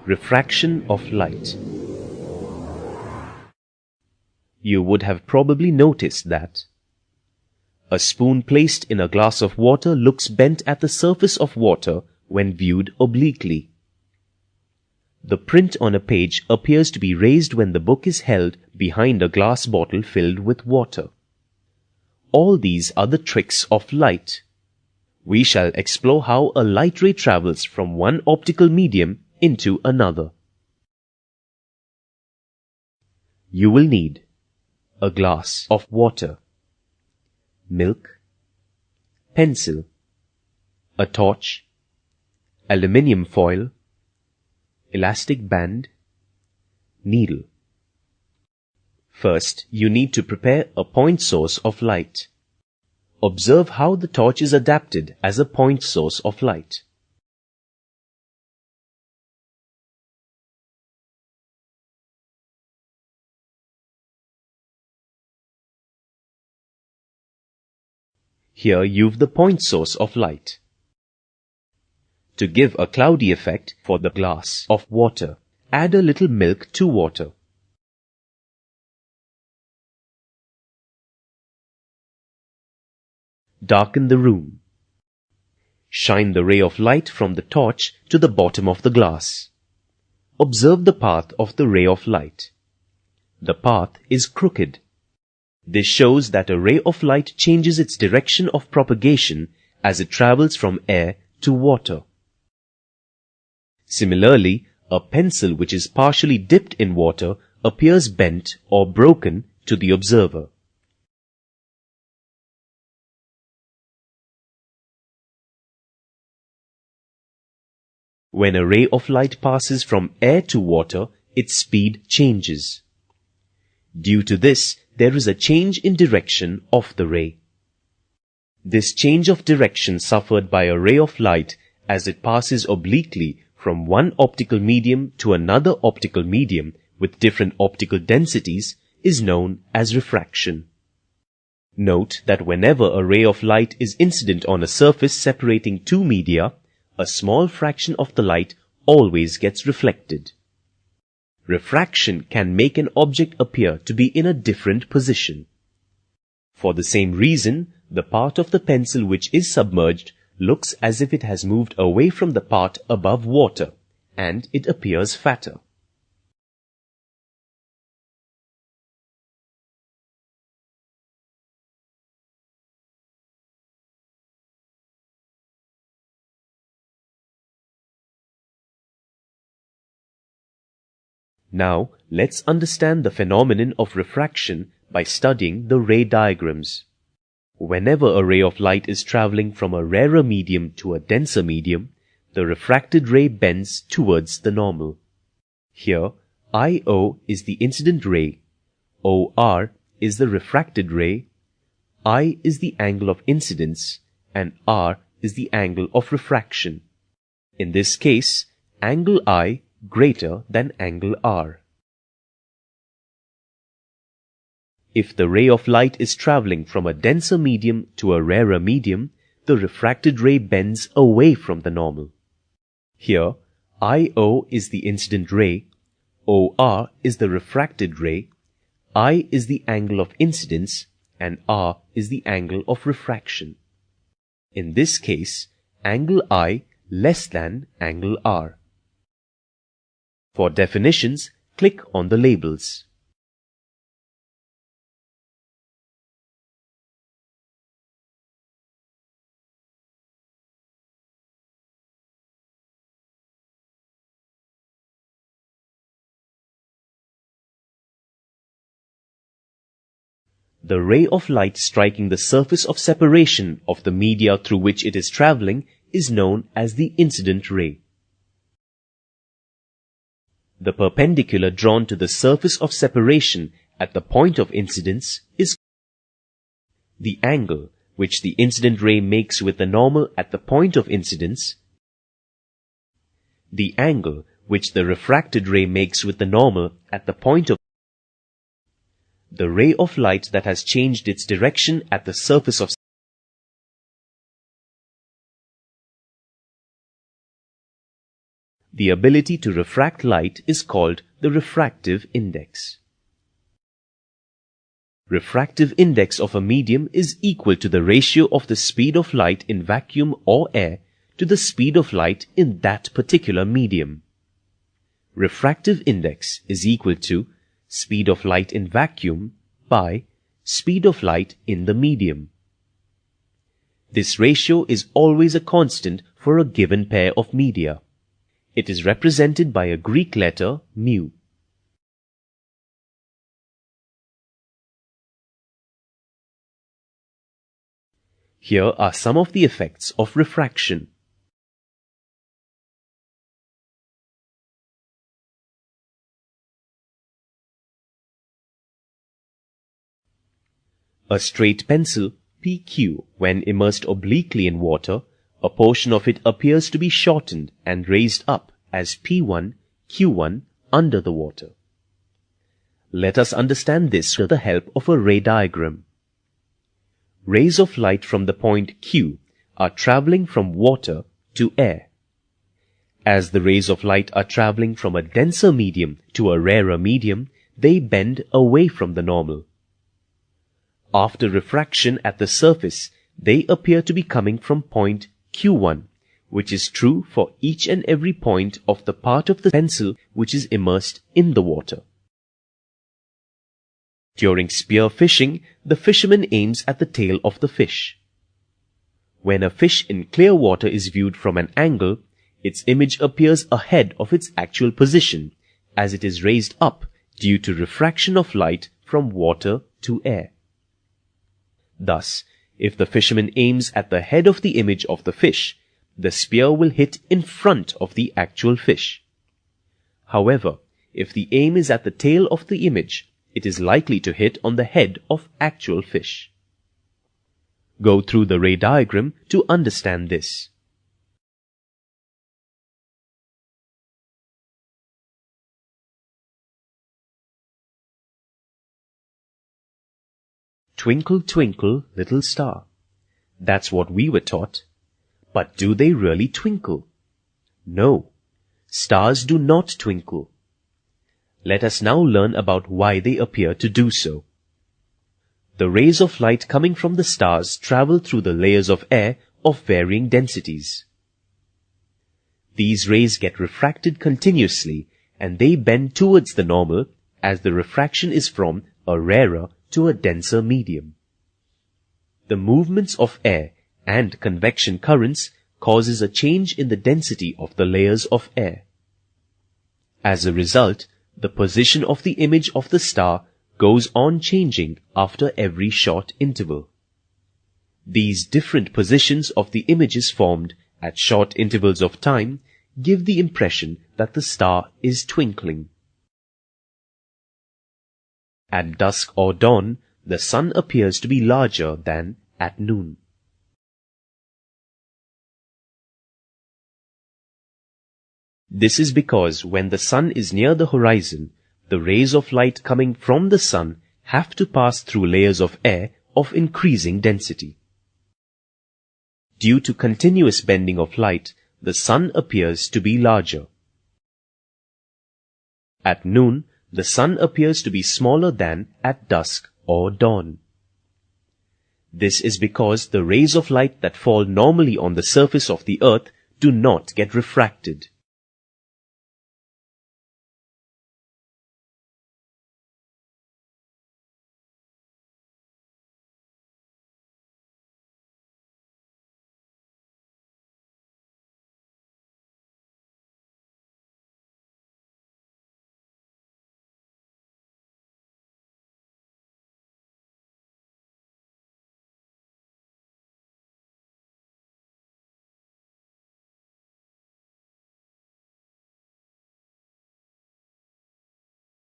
Refraction of light. You would have probably noticed that a spoon placed in a glass of water looks bent at the surface of water when viewed obliquely. The print on a page appears to be raised when the book is held behind a glass bottle filled with water. All these are the tricks of light. We shall explore how a light ray travels from one optical medium into another. You will need a glass of water, milk, pencil, a torch, aluminium foil, elastic band, needle. First, you need to prepare a point source of light. Observe how the torch is adapted as a point source of light. Here you've the point source of light. To give a cloudy effect for the glass of water, add a little milk to water. Darken the room. Shine the ray of light from the torch to the bottom of the glass. Observe the path of the ray of light. The path is crooked. This shows that a ray of light changes its direction of propagation as it travels from air to water. Similarly, a pencil which is partially dipped in water appears bent or broken to the observer. When a ray of light passes from air to water, its speed changes. Due to this, there is a change in direction of the ray. This change of direction suffered by a ray of light as it passes obliquely from one optical medium to another optical medium with different optical densities is known as refraction. Note that whenever a ray of light is incident on a surface separating two media, a small fraction of the light always gets reflected. Refraction can make an object appear to be in a different position. For the same reason, the part of the pencil which is submerged looks as if it has moved away from the part above water, and it appears fatter. Now, let's understand the phenomenon of refraction by studying the ray diagrams. Whenever a ray of light is traveling from a rarer medium to a denser medium, the refracted ray bends towards the normal. Here, IO is the incident ray, OR is the refracted ray, I is the angle of incidence, and R is the angle of refraction. In this case, angle I greater than angle R. If the ray of light is traveling from a denser medium to a rarer medium, the refracted ray bends away from the normal. Here, IO is the incident ray, OR is the refracted ray, I is the angle of incidence, and R is the angle of refraction. In this case, angle I less than angle R. For definitions, click on the labels. The ray of light striking the surface of separation of the media through which it is traveling is known as the incident ray. The perpendicular drawn to the surface of separation at the point of incidence is the angle which the incident ray makes with the normal at the point of incidence, the angle which the refracted ray makes with the normal at the point of the ray of light that has changed its direction at the surface of the ability to refract light is called the refractive index. Refractive index of a medium is equal to the ratio of the speed of light in vacuum or air to the speed of light in that particular medium. Refractive index is equal to speed of light in vacuum by speed of light in the medium. This ratio is always a constant for a given pair of media. It is represented by a Greek letter mu. Here are some of the effects of refraction. A straight pencil, PQ, when immersed obliquely in water, a portion of it appears to be shortened and raised up as P1, Q1 under the water. Let us understand this with the help of a ray diagram. Rays of light from the point Q are traveling from water to air. As the rays of light are traveling from a denser medium to a rarer medium, they bend away from the normal. After refraction at the surface, they appear to be coming from point Q1, which is true for each and every point of the part of the pencil which is immersed in the water. During spear fishing, the fisherman aims at the tail of the fish. When a fish in clear water is viewed from an angle, its image appears ahead of its actual position, as it is raised up due to refraction of light from water to air. Thus, if the fisherman aims at the head of the image of the fish, the spear will hit in front of the actual fish. However, if the aim is at the tail of the image, it is likely to hit on the head of actual fish. Go through the ray diagram to understand this. Twinkle, twinkle, little star. That's what we were taught. But do they really twinkle? No, stars do not twinkle. Let us now learn about why they appear to do so. The rays of light coming from the stars travel through the layers of air of varying densities. These rays get refracted continuously and they bend towards the normal as the refraction is from a rarer to a denser medium. The movements of air and convection currents causes a change in the density of the layers of air. As a result, the position of the image of the star goes on changing after every short interval. These different positions of the images formed at short intervals of time give the impression that the star is twinkling. At dusk or dawn, the sun appears to be larger than at noon. This is because when the sun is near the horizon, the rays of light coming from the sun have to pass through layers of air of increasing density. Due to continuous bending of light, the sun appears to be larger. At noon, the sun appears to be smaller than at dusk or dawn. This is because the rays of light that fall normally on the surface of the earth do not get refracted.